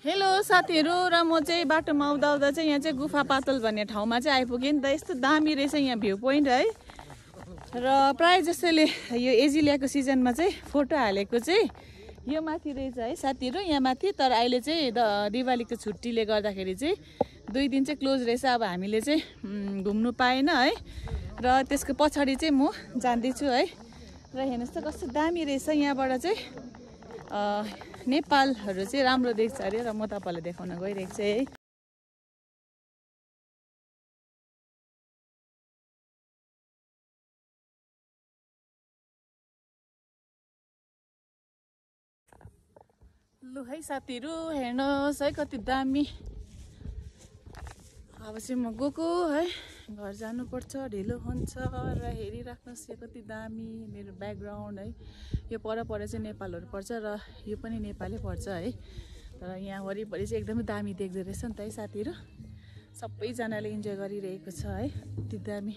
Hello साथीहरु र म चाहिँ बाटोमा आउँदा आउँदा चाहिँ यहाँ चाहिँ गुफा पातल भन्ने ठाउँमा चाहिँ आइपुगेँ नि त। यस्तो दामी रहेछ यहाँ भ्यू पोइन्ट है। र प्राय जसैले यो एजिलियाको सिजनमा चाहिँ फोटो हालेको चाहिँ यो माथि रहेछ है साथीहरु, यहाँ माथि। तर अहिले चाहिँ दिवालीको छुट्टीले गर्दाखेरि चाहिँ 2 दिन चाहिँ क्लोज रहेछ। अब हामीले चाहिँ घुम्नु पाएन है। र त्यसको पछाडि चाहिँ म जान्दैछु है। र हेर्नुस् त कस्तो दामी रहेछ। यहाँबाट चाहिँ नेपालहरु चाहिँ राम्रो देख्छ अरे र म तपाईहरुलाई देखाउन गइरहेको छु है। लु है साथीहरु हेर्नुहोस् है कति दामी। अब चाहिँ म गएको है, घर जानुपर्छ, ढिलो हुन्छ। र हेरिराख्नुहोस् यो कति दामी मेरो ब्याकग्राउन्ड है। यो पर चाहिँ नेपालहरु पर्छ र यो पनि नेपालै पर्छ है। तर यहाँ वरिपरि चाहिँ एकदमै दामी देख्दै रहेछ नि त है साथीहरु। सबैजनाले इन्जोय गरिरहेको छ है, कति दामी।